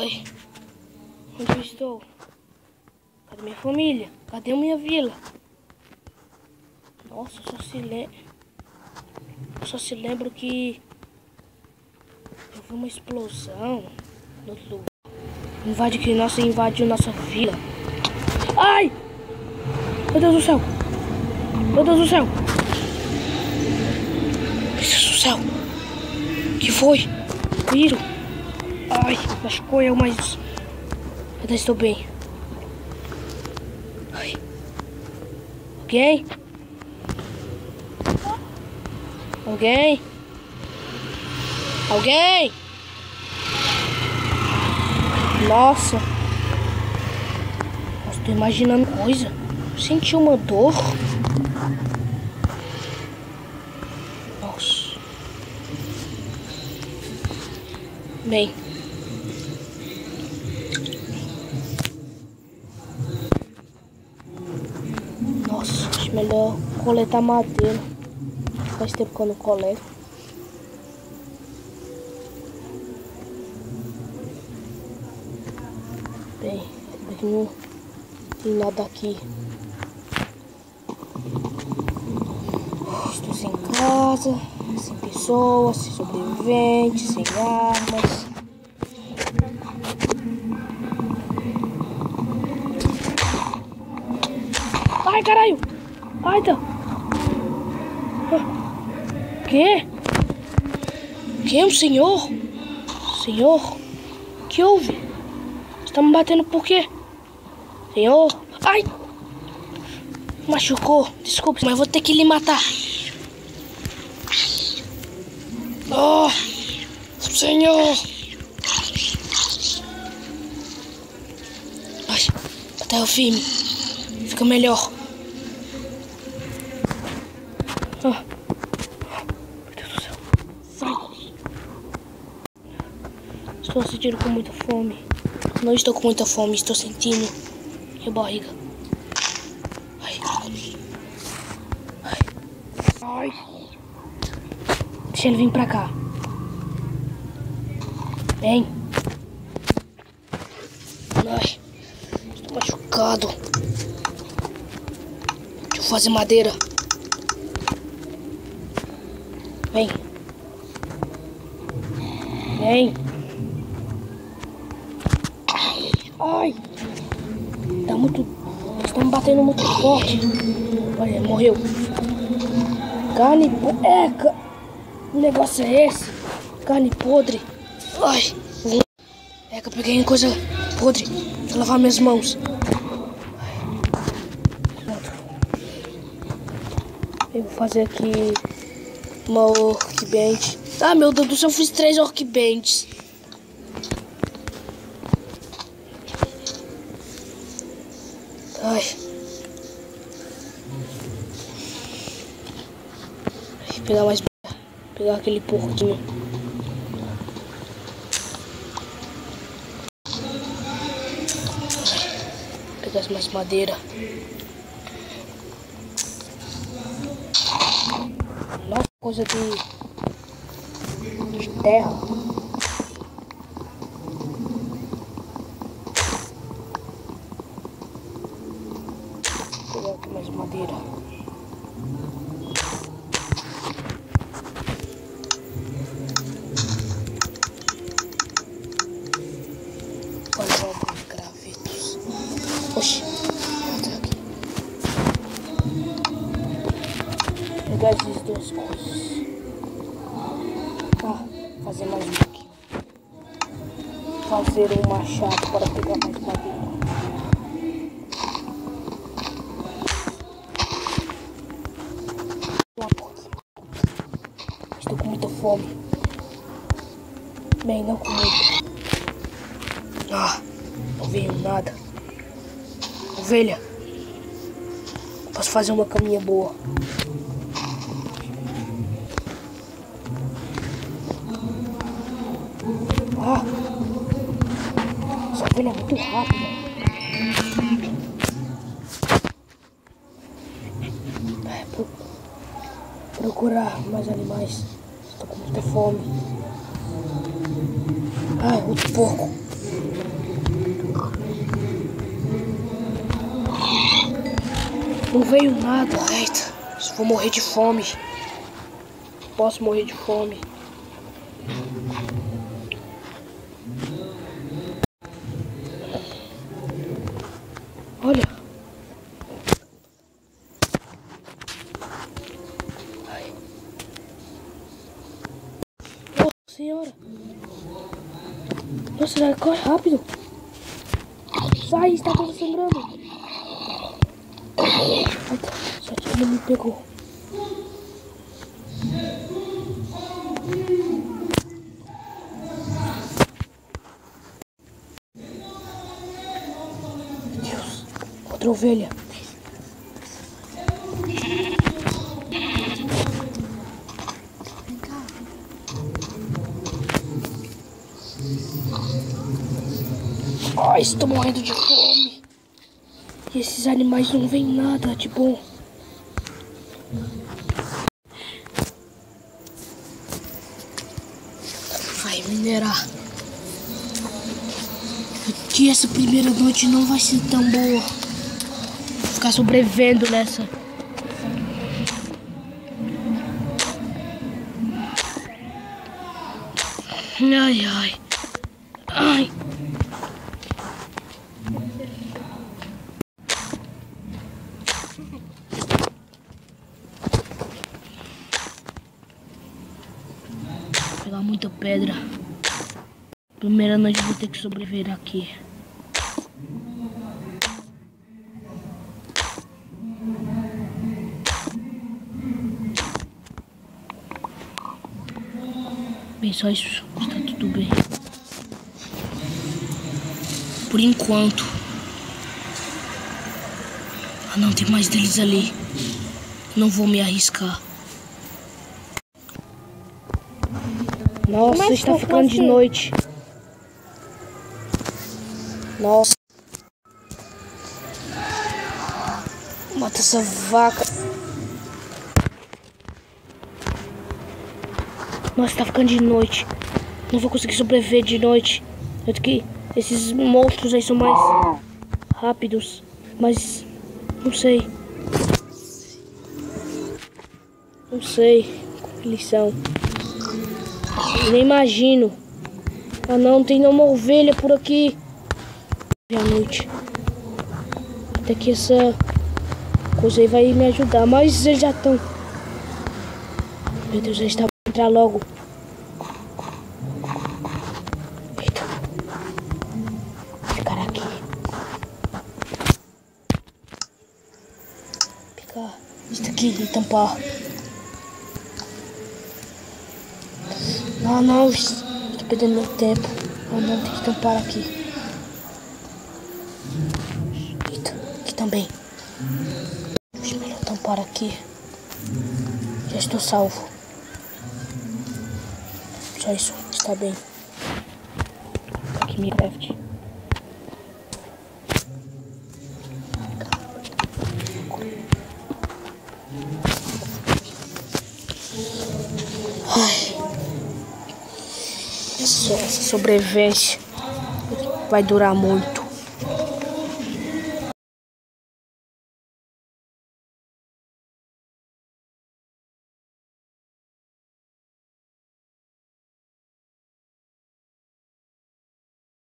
Ai, onde eu estou? Cadê minha família? Cadê a minha vila? Nossa, só se lembro que eu vi uma explosão no outro lugar. Invadiu nossa vila. Ai! Meu Deus do céu! Meu Deus do céu! Meu Deus do céu! Que foi? Viro! Ai, machucou eu, mas ainda estou bem. Ai. Alguém? Alguém? Alguém? Nossa! Nossa, tô imaginando coisa. Senti uma dor. Nossa. Bem. Nossa, acho melhor coletar madeira. Faz tempo que eu não coleto. Bem, não tem nada aqui. Estou sem casa, sem pessoas, sem sobreviventes, sem armas. Ai, caralho! Ai, tá! Que? Que? Um senhor? Senhor? O que houve? Você tá me batendo por quê? Senhor? Ai! Machucou. Desculpe, mas eu vou ter que lhe matar. Oh! Senhor! Ai, até o fim. Fica melhor. Ah. Meu Deus do céu. Sai. Estou sentindo com muita fome. Não estou com muita fome, estou sentindo minha barriga. Ai. Ai. Ai. Deixa ele vir pra cá. Vem. Ai. Estou machucado. Deixa eu fazer madeira. Vem. Vem. Ai. Tá muito... Estão me batendo muito forte. Olha, morreu. Carne... Que negócio é esse? Carne podre. Ai. É que eu peguei uma coisa podre. Deixa eu lavar minhas mãos. Pronto. Eu vou fazer aqui uma workbench. Ah, meu Deus do céu, eu fiz 3 workbenches. Ai. Pegar mais... Pegar aquele porquinho. Pegar mais madeira. Nossa, coisa de terra. Vou pegar aqui mais madeira. Olha alguns gravetos. Oxi, tá aqui. Pegar essas 2 coisas. Ah, fazer mais um pouquinho. Fazer um machado para pegar mais madeira. Estou com muita fome. Bem, não com muito. Ah, não veio nada. Ovelha, posso fazer uma caminha boa. Ah, essa ovelha é muito rápida. Procurar mais animais. Estou com muita fome. Ai, outro porco. Não veio nada. Eita, vou morrer de fome. Posso morrer de fome. Olha. Ai. Nossa senhora. Nossa, corre rápido. Sai, está toda sangrando. Eita, só que ele me pegou. Meu Deus, outra ovelha. Ai, estou morrendo de fome. E esses animais não vêm nada de bom. Vai minerar. Que essa primeira noite não vai ser tão boa. Vou ficar sobrevivendo nessa. Ai, ai. Ai. Vou pegar muita pedra. Primeira noite eu vou ter que sobreviver aqui. Bem, só isso. Está tudo bem. Por enquanto. Ah não, tem mais deles ali. Não vou me arriscar. Nossa, está ficando de noite. Nossa. Mata essa vaca. Nossa, tá ficando de noite. Não vou conseguir sobreviver de noite. Tanto que esses monstros aí são mais rápidos. Mas não sei. Não sei como eles são. Eu nem imagino. Ah não, tem nenhuma ovelha por aqui. À noite. Até que essa coisa aí vai me ajudar. Mas eles já estão. Meu Deus, eles estão. Entrar logo. Eita. Ficar aqui. Picar isso aqui e tampar. Não, não. Estou perdendo meu tempo. Não, não, tem que tampar aqui. Eita, aqui também. Deixa eu melhor tampar aqui. Já estou salvo. Só isso, está bem. Aqui Minecraft. Ai. Essa sobrevivência vai durar muito.